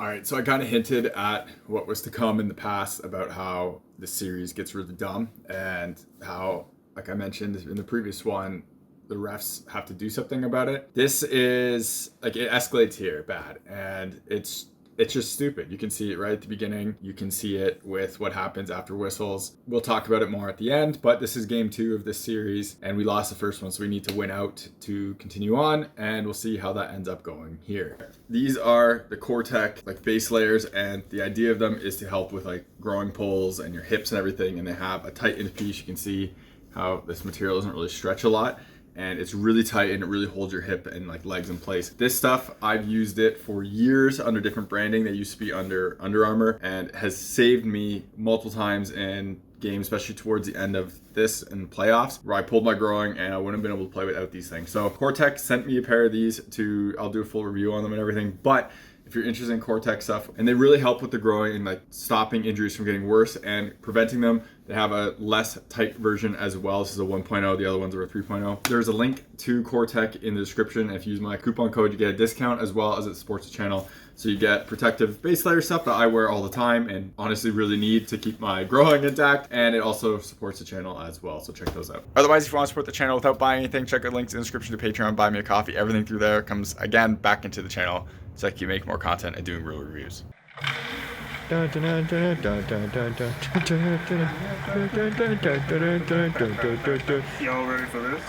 All right, so I kind of hinted at what was to come in the past about how the series gets really dumb and how, like I mentioned in the previous one, the refs have to do something about it. This is like it escalates here bad, and it's just stupid. You can see it right at the beginning. You can see it with what happens after whistles. We'll talk about it more at the end, but this is game 2 of this series, and we lost the first one, so we need to win out to continue on, and we'll see how that ends up going here. These are the Cortech like base layers, and the idea of them is to help with like growing poles and your hips and everything, and they have a tight end piece. You can see how this material doesn't really stretch a lot, and it's really tight and it really holds your hip and like legs in place. This stuff, I've used it for years under different branding. They used to be under Under Armour, and has saved me multiple times in games, especially towards the end of this in playoffs, where I pulled my groin and I wouldn't have been able to play without these things. So Cortech sent me a pair of these I'll do a full review on them and everything, but if you're interested in Cortech stuff, and they really help with the growing and like stopping injuries from getting worse and preventing them. They have a less tight version as well. This is a 1.0, the other ones are a 3.0. There's a link to Cortech in the description. If you use my coupon code, you get a discount, as well as it supports the channel. So you get protective base layer stuff that I wear all the time and honestly really need to keep my growing intact, and it also supports the channel as well, so check those out. Otherwise, if you want to support the channel without buying anything, check out links in the description to Patreon, buy me a coffee. Everything through there comes again back into the channel so I can make more content and doing real reviews. Y'all ready for this?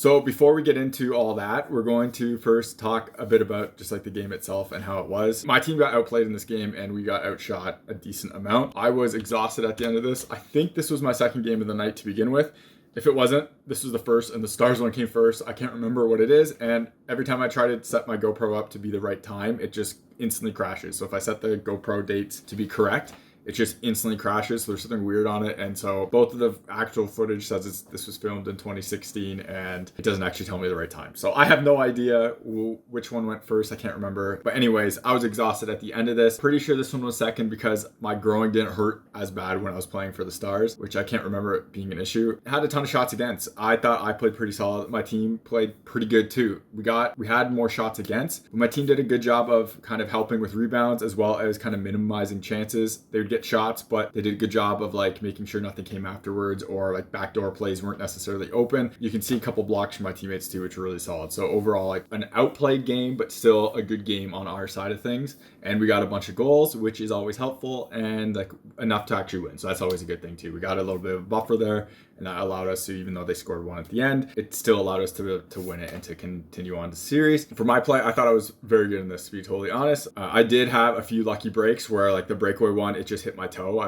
So before we get into all that, we're going to first talk a bit about just like the game itself and how it was. My team got outplayed in this game and we got outshot a decent amount. I was exhausted at the end of this. I think this was my second game of the night to begin with. If it wasn't, this was the first, and the Stars one came first. I can't remember what it is, and every time I try to set my GoPro up to be the right time, it just instantly crashes. So if I set the GoPro dates to be correct, it just instantly crashes. So there's something weird on it. And so both of the actual footage says this was filmed in 2016 and it doesn't actually tell me the right time. So I have no idea which one went first. I can't remember. But anyways, I was exhausted at the end of this. Pretty sure this one was second because my groin didn't hurt as bad when I was playing for the Stars, which I can't remember it being an issue. I had a ton of shots against. I thought I played pretty solid. My team played pretty good too. We had more shots against, but my team did a good job of kind of helping with rebounds as well as kind of minimizing chances. They would get shots, but they did a good job of like making sure nothing came afterwards, or like backdoor plays weren't necessarily open. You can see a couple blocks from my teammates too, which were really solid. So overall, like an outplayed game, but still a good game on our side of things. And we got a bunch of goals, which is always helpful, and like enough to actually win. So that's always a good thing too. We got a little bit of a buffer there, and that allowed us to, even though they scored one at the end, it still allowed us to win it and to continue on to series. For my play, I thought I was very good in this, to be totally honest. I did have a few lucky breaks where like the breakaway one, it just hit my toe.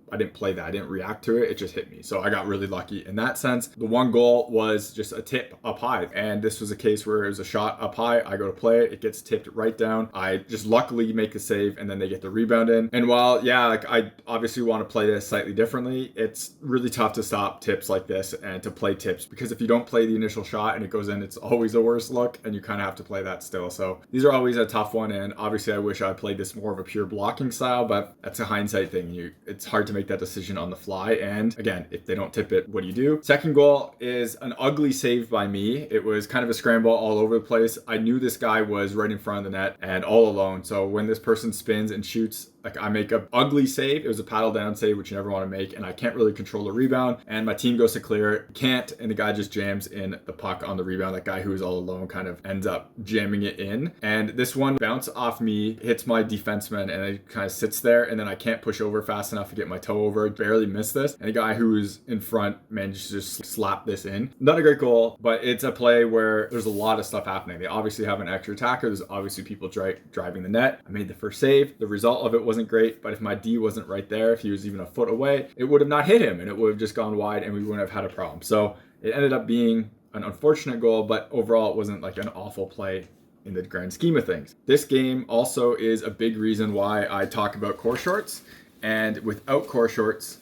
I didn't play that. I didn't react to it. It just hit me. So I got really lucky in that sense. The one goal was just a tip up high. And this was a case where it was a shot up high. I go to play it. It gets tipped right down. I just luckily make the save and then they get the rebound in. And while, yeah, like I obviously want to play this slightly differently, it's really tough to stop tips like this and to play tips, because if you don't play the initial shot and it goes in, it's always a worse look and you kind of have to play that still. So these are always a tough one. And obviously I wish I played this more of a pure blocking style, but that's a hindsight thing. It's hard to make that decision on the fly. And again, if they don't tip it, what do you do? Second goal is an ugly save by me. It was kind of a scramble all over the place. I knew this guy was right in front of the net and all alone. So when this person spins and shoots, like I make an ugly save. It was a paddle down save, which you never want to make, and I can't really control the rebound, and my team goes to clear it, can't, and the guy just jams in the puck on the rebound. That guy who was all alone kind of ends up jamming it in, and this one bounced off me, hits my defenseman, and it kind of sits there, and then I can't push over fast enough to get my toe over. I barely missed this, and the guy who was in front managed to just slap this in. Not a great goal, but it's a play where there's a lot of stuff happening. They obviously have an extra attacker. There's obviously people driving the net. I made the first save. The result of it wasn't great, but if my D wasn't right there, if he was even a foot away, it would have not hit him and it would have just gone wide and we wouldn't have had a problem. So it ended up being an unfortunate goal, but overall it wasn't like an awful play in the grand scheme of things. This game also is a big reason why I talk about core shorts, and without core shorts,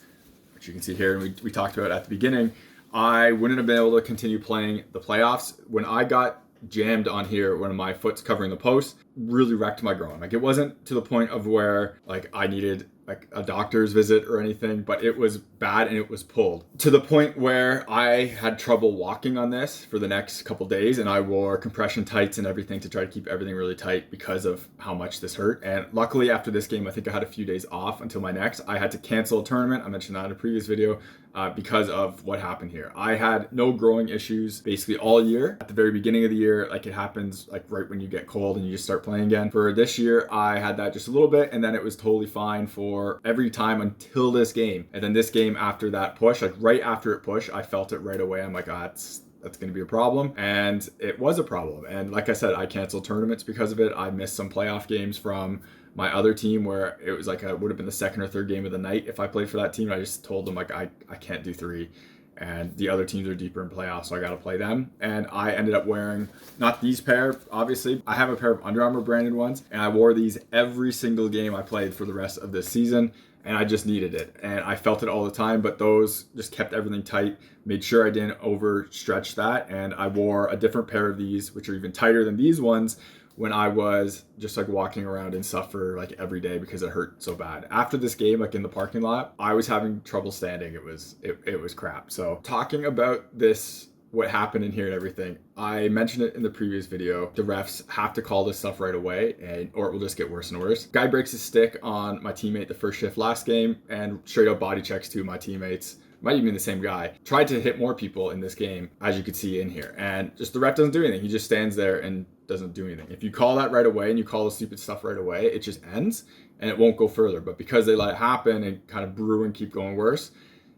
which you can see here and we talked about at the beginning, I wouldn't have been able to continue playing the playoffs. When I got jammed on here, one of my foot's covering the post, really wrecked my groin. Like it wasn't to the point of where like I needed like a doctor's visit or anything, but it was bad and it was pulled to the point where I had trouble walking on this for the next couple days, and I wore compression tights and everything to try to keep everything really tight because of how much this hurt. And luckily after this game, I think I had a few days off until my next. I had to cancel a tournament. I mentioned that in a previous video. Because of what happened here. I had no growing issues basically all year. At the very beginning of the year, like it happens like right when you get cold and you just start playing again. For this year, I had that just a little bit, and then it was totally fine for every time until this game. And then this game after that push, like right after it pushed, I felt it right away. I'm like, that's going to be a problem. And it was a problem. And like I said, I canceled tournaments because of it. I missed some playoff games from my other team where it was like it would have been the second or third game of the night if I played for that team. I just told them like I can't do three, and the other teams are deeper in playoffs, so I got to play them. And I ended up wearing not these pair, obviously. I have a pair of Under Armour branded ones, and I wore these every single game I played for the rest of this season, and I just needed it, and I felt it all the time. But those just kept everything tight, made sure I didn't overstretch that, and I wore a different pair of these, which are even tighter than these ones, when I was just like walking around and suffer like every day because it hurt so bad. After this game, like in the parking lot, I was having trouble standing. It was crap. So talking about this, what happened in here and everything, I mentioned it in the previous video. The refs have to call this stuff right away, or it will just get worse and worse. Guy breaks his stick on my teammate the first shift last game, and straight up body checks to my teammates. Might even be the same guy. Tried to hit more people in this game, as you could see in here, and just the ref doesn't do anything. He just stands there and doesn't do anything. If you call that right away and you call the stupid stuff right away, it just ends and it won't go further. But because they let it happen and kind of brew and keep going worse,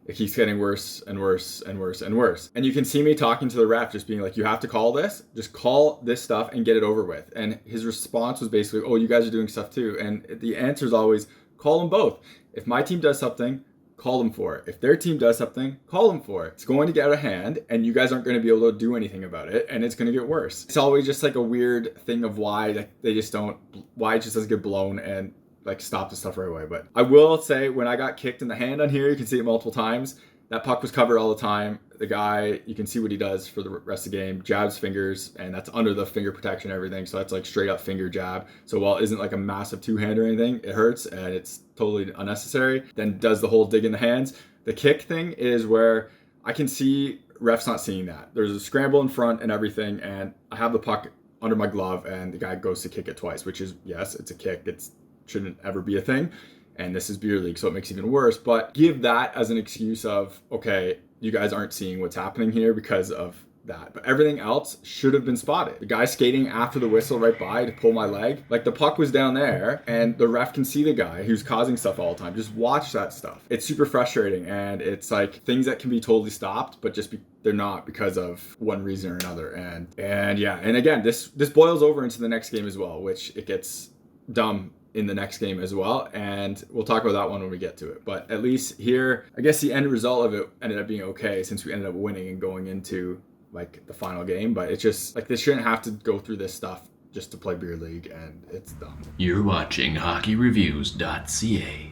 it keeps getting worse and worse and worse and worse. And you can see me talking to the ref, just being like, you have to call this, just call this stuff and get it over with. And his response was basically, oh, you guys are doing stuff too. And the answer is always, call them both. If my team does something, call them for it. If their team does something, call them for it. It's going to get out of hand and you guys aren't going to be able to do anything about it, and it's going to get worse. It's always just like a weird thing of why it just doesn't get blown and like stop the stuff right away. But I will say, when I got kicked in the hand on here, you can see it multiple times. That puck was covered all the time. The guy, you can see what he does for the rest of the game, jabs fingers, and that's under the finger protection and everything. So that's like straight up finger jab. So while it isn't like a massive two-hand or anything, it hurts and it's totally unnecessary. Then does the whole dig in the hands. The kick thing is where I can see refs not seeing that. There's a scramble in front and everything, and I have the puck under my glove and the guy goes to kick it twice, which is, yes, it's a kick. It shouldn't ever be a thing. And this is beer league, so it makes it even worse. But give that as an excuse of, okay, you guys aren't seeing what's happening here because of that. But everything else should have been spotted. The guy skating after the whistle right by to pull my leg, like the puck was down there and the ref can see the guy who's causing stuff all the time. Just watch that stuff. It's super frustrating, and it's like things that can be totally stopped, but they're not because of one reason or another. And yeah, and again, this boils over into the next game as well, which it gets dumb in the next game as well, and we'll talk about that one when we get to it. But at least here, I guess the end result of it ended up being okay, since we ended up winning and going into like the final game. But it's just like, this shouldn't have to go through this stuff just to play beer league, and it's dumb. You're watching HockeyReviews.ca.